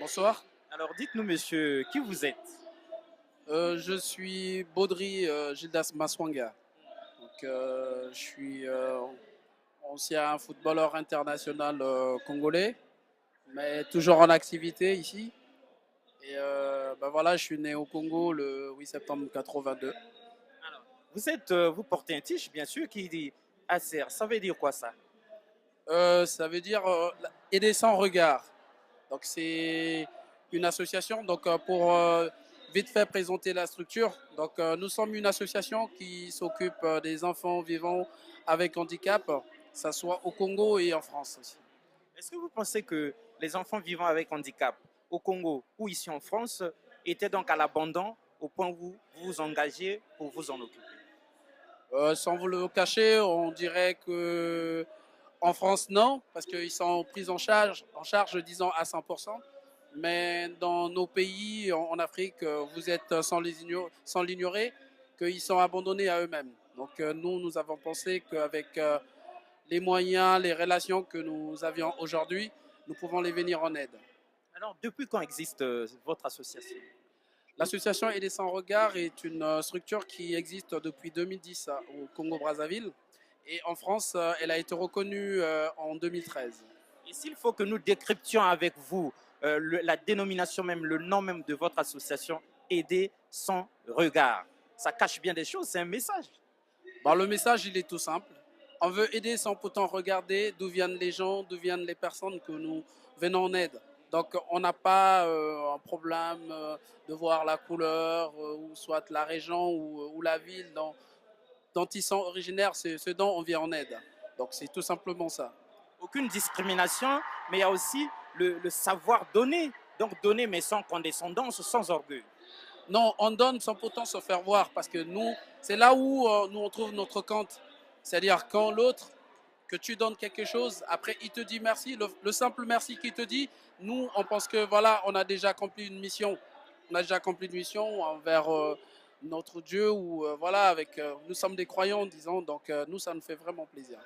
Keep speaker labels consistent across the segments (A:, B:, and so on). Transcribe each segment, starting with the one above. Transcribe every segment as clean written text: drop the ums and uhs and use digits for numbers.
A: Bonsoir.
B: Alors dites-nous, monsieur, qui vous êtes?
A: Je suis Baudry Gildas Maswanga. Donc, je suis ancien footballeur international congolais, mais toujours en activité ici. Et ben voilà, je suis né au Congo le 8 septembre 82.
B: Alors, vous portez un titre, bien sûr, qui dit ACR. Ça veut dire quoi ça?
A: Ça veut dire aider sans regard. Donc c'est une association. Donc pour vite fait présenter la structure. Donc nous sommes une association qui s'occupe des enfants vivant avec handicap, que ce soit au Congo et en France aussi.
B: Est-ce que vous pensez que les enfants vivant avec handicap au Congo ou ici en France étaient donc à l'abandon au point où vous vous engagez pour vous en occuper?
A: Sans vous le cacher, on dirait que en France non, parce qu'ils sont pris en charge, disons à 100%. Mais dans nos pays, en Afrique, vous êtes sans l'ignorer, qu'ils sont abandonnés à eux-mêmes. Donc nous avons pensé qu'avec les moyens, les relations que nous avions aujourd'hui, nous pouvons les venir en aide.
B: Alors, depuis quand existe votre association?
A: L'association Aider sans regard est une structure qui existe depuis 2010 au Congo-Brazzaville. Et en France, elle a été reconnue en 2013.
B: Et s'il faut que nous décryptions avec vous la dénomination même, le nom même de votre association, Aider sans regard, ça cache bien des choses, c'est un message.
A: Bon, le message, il est tout simple. On veut aider sans pourtant regarder d'où viennent les gens, d'où viennent les personnes que nous venons en aide. Donc, on n'a pas un problème de voir la couleur, ou soit la région ou la ville dont ils sont originaires, c'est ce dont on vient en aide. Donc, c'est tout simplement ça.
B: Aucune discrimination, mais il y a aussi le savoir donner. Donc donner, mais sans condescendance, sans orgueil.
A: Non, on donne sans pourtant se faire voir, parce que nous, c'est là où nous on trouve notre compte. C'est-à-dire quand l'autre, que tu donnes quelque chose, après il te dit merci, le simple merci qu'il te dit, nous on pense que voilà, on a déjà accompli une mission. On a déjà accompli une mission envers notre Dieu, ou voilà, nous sommes des croyants, disons, donc nous ça nous fait vraiment plaisir.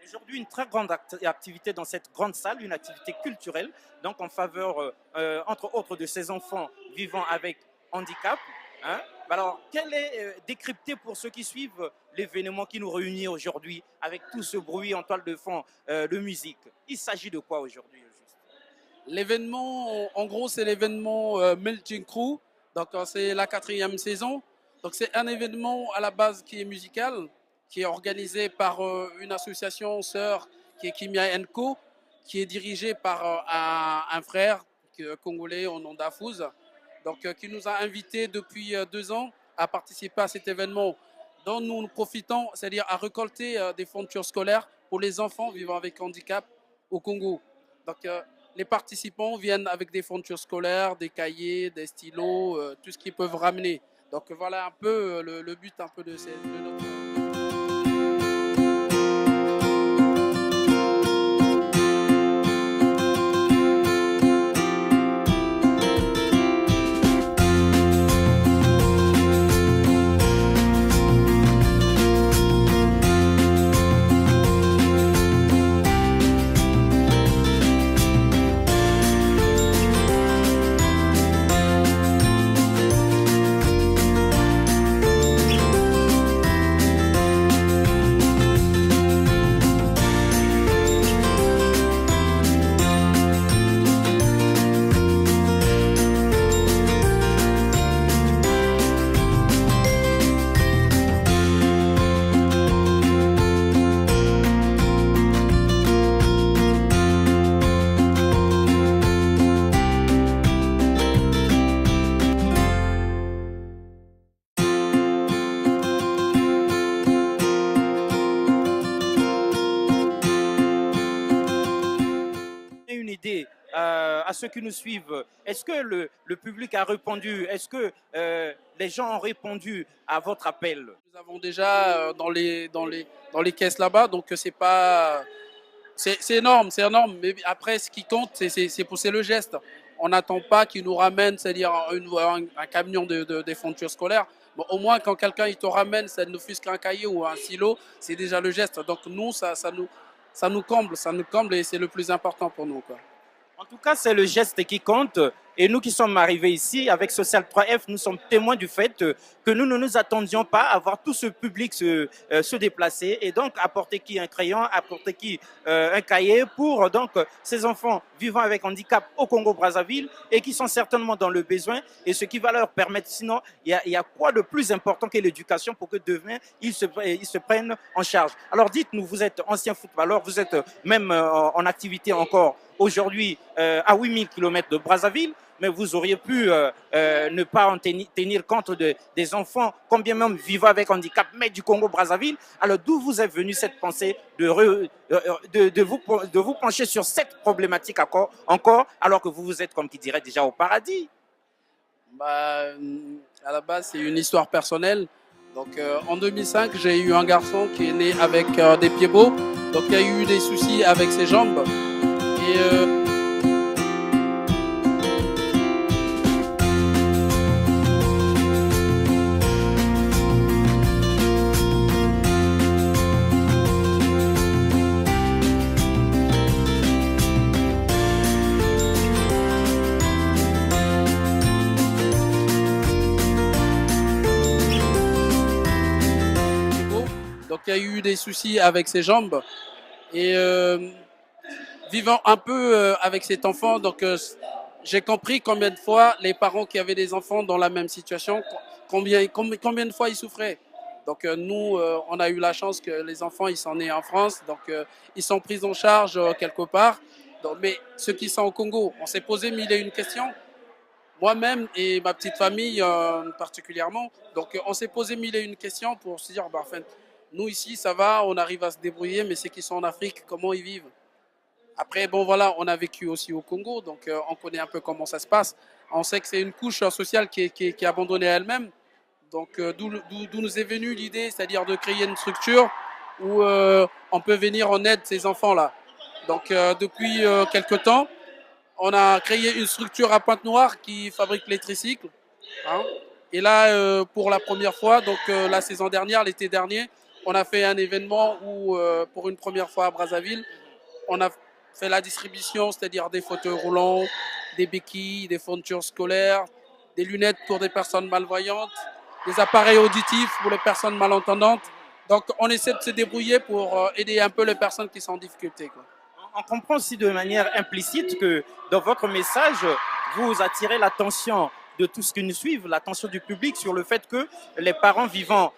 B: Aujourd'hui, une très grande activité dans cette grande salle, une activité culturelle, donc en faveur, entre autres, de ces enfants vivant avec handicap. Hein. Alors, quel est décrypté pour ceux qui suivent l'événement qui nous réunit aujourd'hui avec tout ce bruit en toile de fond de musique? Il s'agit de quoi aujourd'hui?
A: L'événement, en gros, c'est l'événement Melting Crew. Donc, c'est la 4e saison. Donc, c'est un événement à la base qui est musical, qui est organisé par une association sœur qui est Kimia Co, qui est dirigée par un frère congolais au nom d'Afouz, donc qui nous a invités depuis 2 ans à participer à cet événement dont nous profitons, c'est-à-dire à récolter des fournitures scolaires pour les enfants vivant avec handicap au Congo. Donc, les participants viennent avec des fournitures scolaires, des cahiers, des stylos, tout ce qu'ils peuvent ramener. Donc voilà un peu le but un peu de notre...
B: Une idée à ceux qui nous suivent. Est-ce que le public a répondu? Est-ce que les gens ont répondu à votre appel?
A: Nous avons déjà dans les caisses là-bas, donc c'est pas... C'est énorme, c'est énorme. Mais après, ce qui compte, c'est pousser le geste. On n'attend pas qu'ils nous ramènent, c'est-à-dire un camion des fournitures scolaires. Bon, au moins, quand quelqu'un il te ramène, ça ne fût qu'un cahier ou un stylo, c'est déjà le geste. Donc nous, ça nous comble et c'est le plus important pour nous, quoi.
B: En tout cas, c'est le geste qui compte. Et nous qui sommes arrivés ici avec Social 3F, nous sommes témoins du fait que nous ne nous attendions pas à voir tout ce public se déplacer et donc apporter qui un crayon, apporter qui un cahier pour donc ces enfants vivant avec handicap au Congo-Brazzaville et qui sont certainement dans le besoin et ce qui va leur permettre, sinon il y a quoi de plus important que l'éducation pour que demain ils se prennent en charge. Alors dites-nous, vous êtes ancien footballeur, vous êtes même en activité encore aujourd'hui à 8000 km de Brazzaville, mais vous auriez pu ne pas en tenir compte des enfants, combien même vivant avec handicap, mais du Congo-Brazzaville. Alors d'où vous est venue cette pensée de vous pencher sur cette problématique encore, alors que vous êtes, comme qui dirait, déjà au paradis?
A: Bah, à la base, c'est une histoire personnelle. Donc, en 2005, j'ai eu un garçon qui est né avec des pieds beaux. Donc, il y a eu des soucis avec ses jambes. Et donc, il y a eu des soucis avec ses jambes. Et vivant un peu avec cet enfant, donc j'ai compris combien de fois les parents qui avaient des enfants dans la même situation, combien de fois ils souffraient. Donc nous, on a eu la chance que les enfants, ils sont nés en France, donc ils sont pris en charge quelque part. Donc, mais ceux qui sont au Congo, on s'est posé mille et une questions. Moi-même et ma petite famille particulièrement. Donc on s'est posé mille et une questions pour se dire, bah, enfin, nous ici, ça va, on arrive à se débrouiller, mais ceux qui sont en Afrique, comment ils vivent? Après, bon voilà, on a vécu aussi au Congo, donc on connaît un peu comment ça se passe. On sait que c'est une couche sociale qui est abandonnée à elle-même. Donc d'où nous est venue l'idée, c'est-à-dire de créer une structure où on peut venir en aide ces enfants-là. Donc depuis quelque temps, on a créé une structure à Pointe-Noire qui fabrique les tricycles. Hein. Et là, pour la première fois, donc la saison dernière, l'été dernier, on a fait un événement où, pour une première fois à Brazzaville, on a fait la distribution, c'est-à-dire des fauteuils roulants, des béquilles, des fournitures scolaires, des lunettes pour des personnes malvoyantes, des appareils auditifs pour les personnes malentendantes. Donc, on essaie de se débrouiller pour aider un peu les personnes qui sont en difficulté, quoi.
B: On comprend aussi de manière implicite que dans votre message, vous attirez l'attention de tout ce qui nous suivent, l'attention du public sur le fait que les parents vivant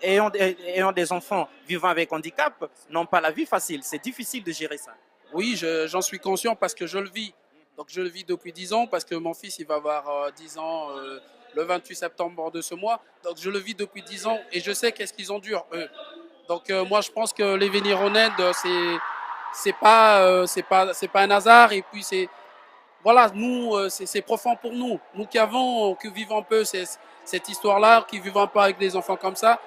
B: ayant des enfants vivant avec handicap n'ont pas la vie facile. C'est difficile de gérer ça.
A: Oui, j'en suis conscient parce que je le vis. Donc je le vis depuis 10 ans parce que mon fils il va avoir 10 ans le 28 septembre de ce mois. Donc je le vis depuis 10 ans et je sais qu'est-ce qu'ils endurent eux. Donc moi je pense que les venir en aide c'est pas un hasard et puis c'est voilà nous c'est profond pour nous. Nous qui vivons un peu cette histoire-là, qui vivons un peu avec des enfants comme ça,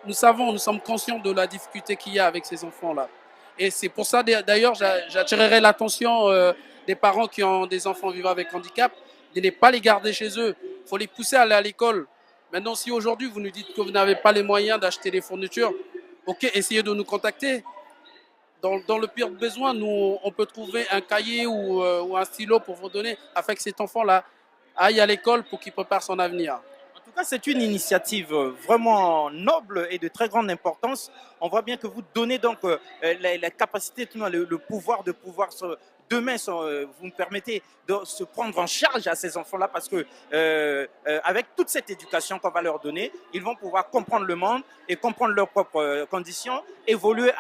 A: nous sommes conscients de la difficulté qu'il y a avec ces enfants-là. Et c'est pour ça, d'ailleurs, j'attirerai l'attention des parents qui ont des enfants vivant avec handicap, de ne pas les garder chez eux. Il faut les pousser à aller à l'école. Maintenant, si aujourd'hui vous nous dites que vous n'avez pas les moyens d'acheter des fournitures, ok, essayez de nous contacter. Dans le pire besoin, nous, on peut trouver un cahier ou un stylo pour vous donner, afin que cet enfant-là aille à l'école pour qu'il prépare son avenir.
B: En tout cas, c'est une initiative vraiment noble et de très grande importance. On voit bien que vous donnez donc la capacité, le pouvoir de pouvoir demain, vous me permettez de se prendre en charge à ces enfants-là parce que avec toute cette éducation qu'on va leur donner, ils vont pouvoir comprendre le monde et comprendre leurs propres conditions, évoluer